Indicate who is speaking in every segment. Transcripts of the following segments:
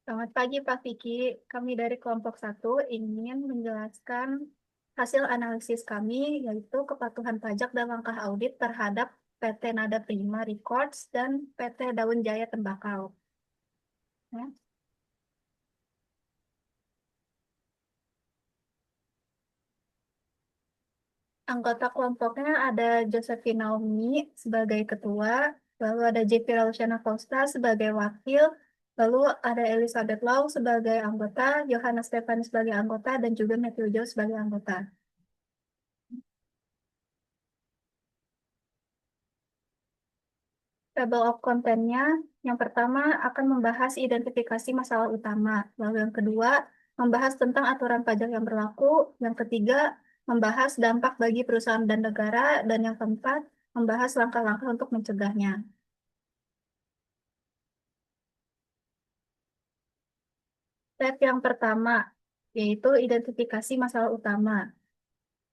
Speaker 1: Selamat pagi Pak Vicky, kami dari kelompok 1 ingin menjelaskan hasil analisis kami, yaitu kepatuhan pajak dan langkah audit terhadap PT Nada Prima Records dan PT Daun Jaya Tembakau. Ya. Anggota kelompoknya ada Josephine Naomi sebagai ketua, lalu ada JP Rausyana Costa sebagai wakil, lalu ada Elizabeth Lau sebagai anggota, Johannes Stefani sebagai anggota, dan juga Matthew Joe sebagai anggota. Table of content-nya, yang pertama akan membahas identifikasi masalah utama, lalu yang kedua membahas tentang aturan pajak yang berlaku, yang ketiga membahas dampak bagi perusahaan dan negara, dan yang keempat membahas langkah-langkah untuk mencegahnya. Step yang pertama yaitu identifikasi masalah utama.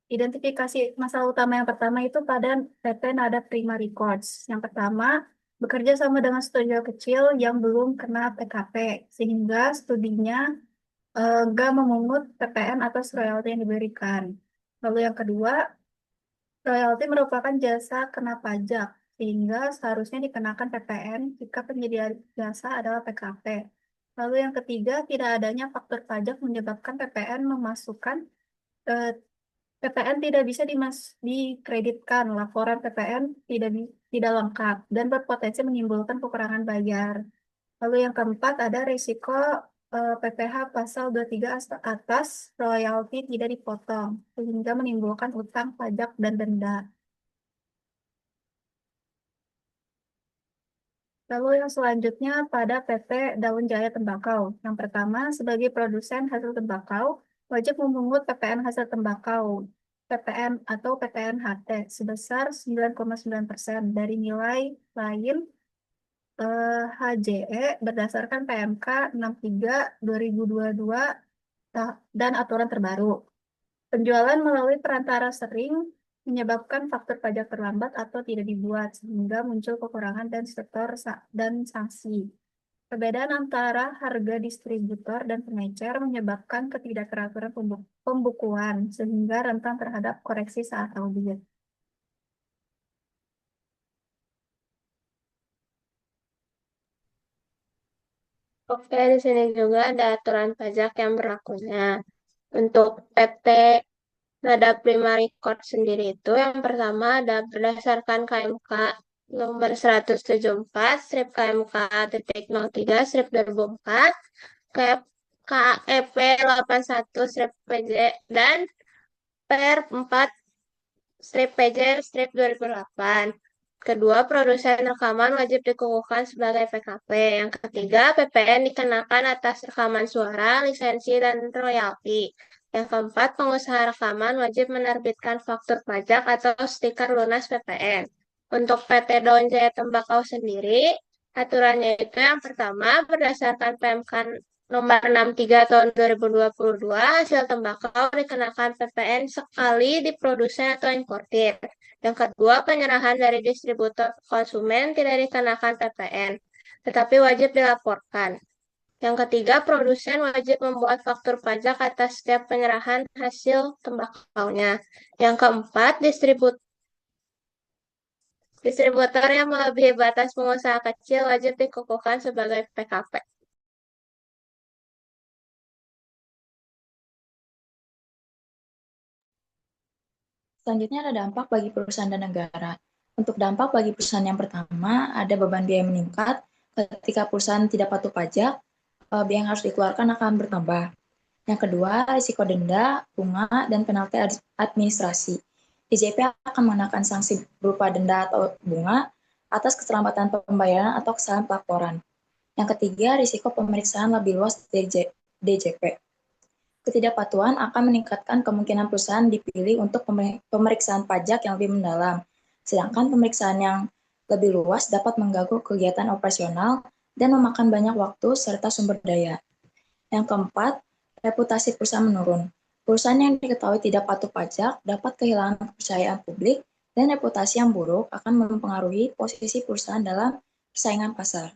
Speaker 1: Identifikasi masalah utama yang pertama itu pada PT Nada Prima Records. Yang pertama, bekerja sama dengan studio kecil yang belum kena PKP, sehingga studinya nggak memungut PPN atas royalti yang diberikan. Lalu yang kedua, royalti merupakan jasa kena pajak, sehingga seharusnya dikenakan PPN jika penyedia jasa adalah PKP. Lalu yang ketiga, tidak adanya faktur pajak menyebabkan PPN memasukkan eh, PPN tidak bisa dikreditkan, laporan PPN tidak lengkap dan berpotensi menimbulkan kekurangan bayar. Lalu yang keempat ada risiko PPh pasal 23 atas royalti tidak dipotong sehingga menimbulkan utang pajak dan denda. Lalu yang selanjutnya pada PT Daun Jaya Tembakau. Yang pertama, sebagai produsen hasil tembakau, wajib memungut PPN hasil tembakau, PPN atau PPNHT sebesar 9,9% dari nilai lain HJE berdasarkan PMK 63 2022 dan aturan terbaru. Penjualan melalui perantara sering menyebabkan faktur pajak terlambat atau tidak dibuat, sehingga muncul kekurangan dan dan sanksi. Perbedaan antara harga distributor dan pengecer menyebabkan ketidakteraturan pembukuan, sehingga rentan terhadap koreksi saat audit.
Speaker 2: Oke, di sini juga ada aturan pajak yang berlakunya. Untuk PT Nada Prima Record sendiri itu yang pertama ada berdasarkan KMK nomor 174 strip KMK titik 03 strip 2004 KEP 81 strip PJ dan per 4 strip PJ strip 2008. Kedua, produsen rekaman wajib dikukuhkan sebagai PKP. Yang ketiga, PPN dikenakan atas rekaman suara, lisensi, dan royalti. Yang keempat, pengusaha rekaman wajib menerbitkan faktur pajak atau stiker lunas PPN. Untuk PT Daun Jaya Tembakau sendiri, aturannya itu yang pertama, berdasarkan PMK nomor 63 tahun 2022, hasil tembakau dikenakan PPN sekali diproduksi atau importir. Yang kedua, penyerahan dari distributor ke konsumen tidak dikenakan PPN, tetapi wajib dilaporkan. Yang ketiga, produsen wajib membuat faktur pajak atas setiap penyerahan hasil tembakaunya. Yang keempat, distributor yang melebihi batas pengusaha kecil wajib dikukuhkan sebagai PKP.
Speaker 3: Selanjutnya ada dampak bagi perusahaan dan negara. Untuk dampak bagi perusahaan yang pertama, ada beban biaya meningkat. Ketika perusahaan tidak patuh pajak, biaya yang harus dikeluarkan akan bertambah. Yang kedua, risiko denda, bunga, dan penalti administrasi. IJP akan mengenakan sanksi berupa denda atau bunga atas keterlambatan pembayaran atau kesalahan pelaporan. Yang ketiga, risiko pemeriksaan lebih luas dari DJP. Ketidakpatuhan akan meningkatkan kemungkinan perusahaan dipilih untuk pemeriksaan pajak yang lebih mendalam, sedangkan pemeriksaan yang lebih luas dapat mengganggu kegiatan operasional dan memakan banyak waktu serta sumber daya. Yang keempat, reputasi perusahaan menurun. Perusahaan yang diketahui tidak patuh pajak dapat kehilangan kepercayaan publik dan reputasi yang buruk akan mempengaruhi posisi perusahaan dalam persaingan pasar.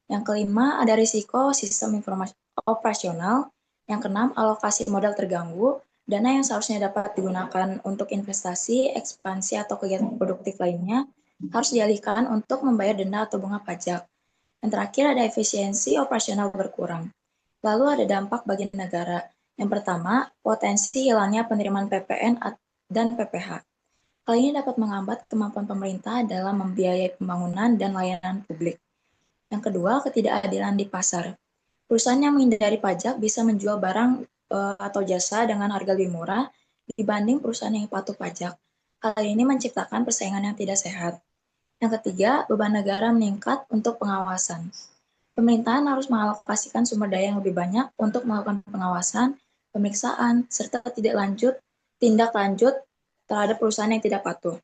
Speaker 3: Yang kelima, ada risiko sistem informasi operasional. Yang keenam, alokasi modal terganggu. Dana yang seharusnya dapat digunakan untuk investasi, ekspansi, atau kegiatan produktif lainnya harus dialihkan untuk membayar denda atau bunga pajak. Yang terakhir, ada efisiensi operasional berkurang. Lalu ada dampak bagi negara. Yang pertama, potensi hilangnya penerimaan PPN dan PPH. Hal ini dapat menghambat kemampuan pemerintah dalam membiayai pembangunan dan layanan publik. Yang kedua, ketidakadilan di pasar. Perusahaan yang menghindari pajak bisa menjual barang atau jasa dengan harga lebih murah dibanding perusahaan yang patuh pajak. Hal ini menciptakan persaingan yang tidak sehat. Yang ketiga, beban negara meningkat untuk pengawasan. Pemerintahan harus mengalokasikan sumber daya yang lebih banyak untuk melakukan pengawasan, pemeriksaan, serta tindak lanjut terhadap perusahaan yang tidak patuh.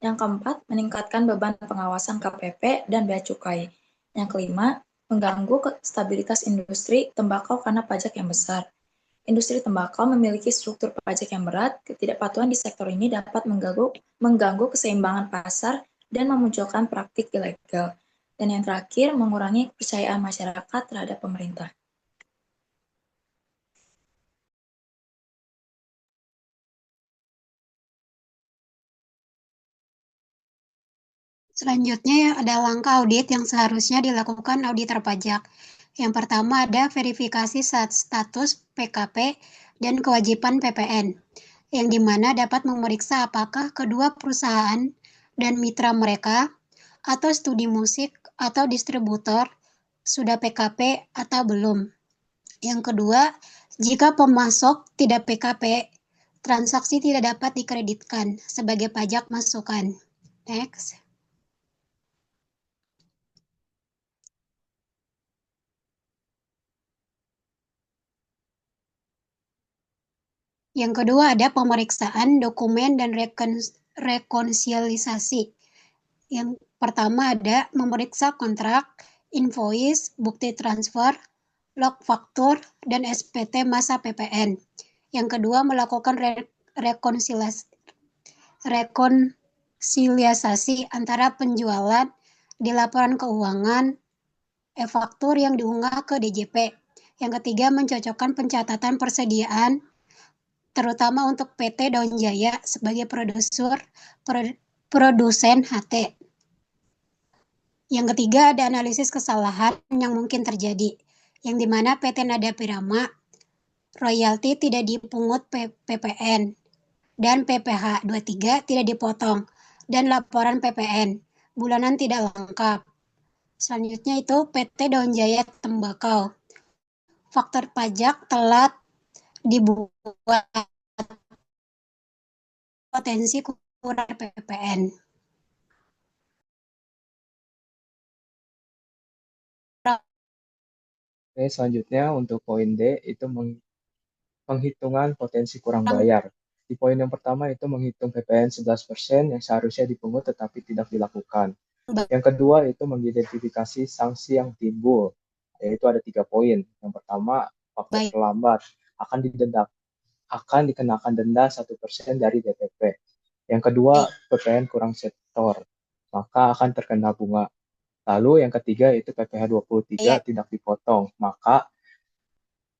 Speaker 3: Yang keempat, meningkatkan beban pengawasan KPP dan bea cukai. Yang kelima, mengganggu stabilitas industri tembakau karena pajak yang besar. Industri tembakau memiliki struktur pajak yang berat, ketidakpatuhan di sektor ini dapat mengganggu keseimbangan pasar dan memunculkan praktik ilegal. Dan yang terakhir, mengurangi kepercayaan masyarakat terhadap pemerintah.
Speaker 4: Selanjutnya ada langkah audit yang seharusnya dilakukan auditor pajak. Yang pertama ada verifikasi status PKP dan kewajiban PPN, yang dimana dapat memeriksa apakah kedua perusahaan dan mitra mereka atau studi musik atau distributor sudah PKP atau belum. Yang kedua, jika pemasok tidak PKP, transaksi tidak dapat dikreditkan sebagai pajak masukan. Next. Yang kedua ada pemeriksaan dokumen dan rekonsiliasi. Yang pertama ada memeriksa kontrak, invoice, bukti transfer, log faktur, dan SPT masa PPN. Yang kedua melakukan rekonsiliasi antara penjualan di laporan keuangan, e-faktur yang diunggah ke DJP. Yang ketiga mencocokkan pencatatan persediaan terutama untuk PT Daun Jaya sebagai produsen HT. Yang ketiga ada analisis kesalahan yang mungkin terjadi, yang dimana PT Nada Pirama royalti tidak dipungut PPN dan PPH 23 tidak dipotong dan laporan PPN bulanan tidak lengkap. Selanjutnya itu PT Daun Jaya Tembakau. Faktor pajak telat dibuat potensi kurang PPN.
Speaker 5: Oke, selanjutnya untuk poin D itu penghitungan potensi kurang bayar. Di poin yang pertama itu menghitung PPN 11% yang seharusnya dipungut tetapi tidak dilakukan. Yang kedua itu mengidentifikasi sanksi yang timbul, yaitu ada 3 poin. Yang pertama, faktor terlambat akan dikenakan denda 1% dari DPP. Yang kedua, PPN kurang setor, maka akan terkena bunga. Lalu yang ketiga itu PPh 23 tidak dipotong, maka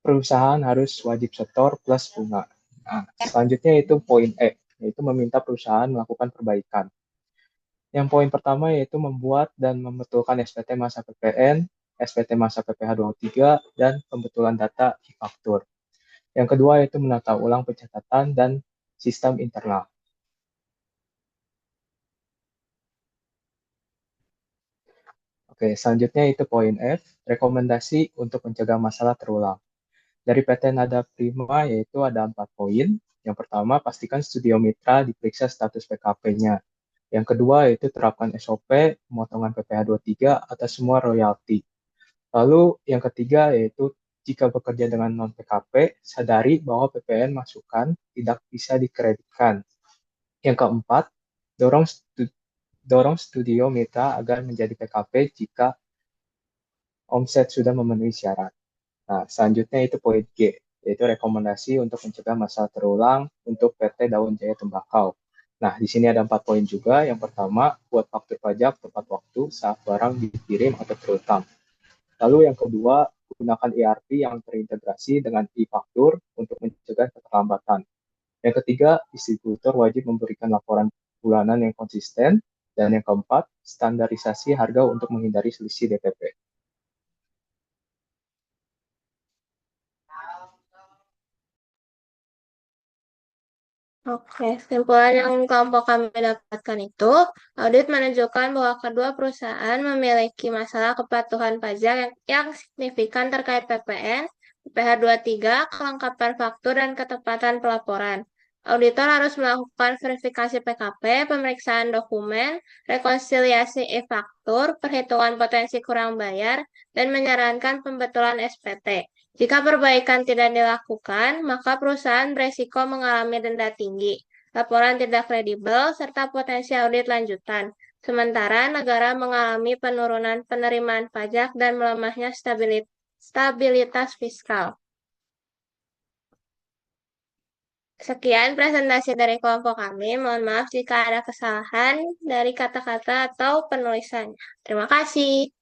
Speaker 5: perusahaan harus wajib setor plus bunga. Nah, selanjutnya itu poin E, yaitu meminta perusahaan melakukan perbaikan. Yang poin pertama yaitu membuat dan membetulkan SPT masa PPN, SPT masa PPh 23, dan pembetulan data e-faktur. Yang kedua yaitu menata ulang pencatatan dan sistem internal. Oke, selanjutnya itu poin F, rekomendasi untuk mencegah masalah terulang. Dari PT Nada Prima yaitu ada 4 poin. Yang pertama, pastikan studio mitra diperiksa status PKP-nya. Yang kedua, yaitu terapkan SOP, pemotongan PPh 23 atas semua royalti. Lalu yang ketiga, yaitu jika bekerja dengan non-PKP, sadari bahwa PPN masukan tidak bisa dikreditkan. Yang keempat, dorong studio mitra agar menjadi PKP jika omset sudah memenuhi syarat. Nah, selanjutnya itu poin G, yaitu rekomendasi untuk mencegah masalah terulang untuk PT Daun Jaya Tembakau. Nah, di sini ada 4 poin juga. Yang pertama, buat faktur pajak tepat waktu saat barang dikirim atau terutang. Lalu yang kedua, gunakan ERP yang terintegrasi dengan e-faktur untuk mencegah keterlambatan. Yang ketiga, distributor wajib memberikan laporan bulanan yang konsisten. Dan yang keempat, standarisasi harga untuk menghindari selisih DPP.
Speaker 2: Oke, kesimpulan yang kelompok kami dapatkan itu, audit menunjukkan bahwa kedua perusahaan memiliki masalah kepatuhan pajak yang signifikan terkait PPN, PPh 23, kelengkapan faktur, dan ketepatan pelaporan. Auditor harus melakukan verifikasi PKP, pemeriksaan dokumen, rekonsiliasi e-faktur, perhitungan potensi kurang bayar, dan menyarankan pembetulan SPT. Jika perbaikan tidak dilakukan, maka perusahaan beresiko mengalami denda tinggi, laporan tidak kredibel, serta potensi audit lanjutan. Sementara negara mengalami penurunan penerimaan pajak dan melemahnya stabilitas fiskal. Sekian presentasi dari kelompok kami. Mohon maaf jika ada kesalahan dari kata-kata atau penulisannya. Terima kasih.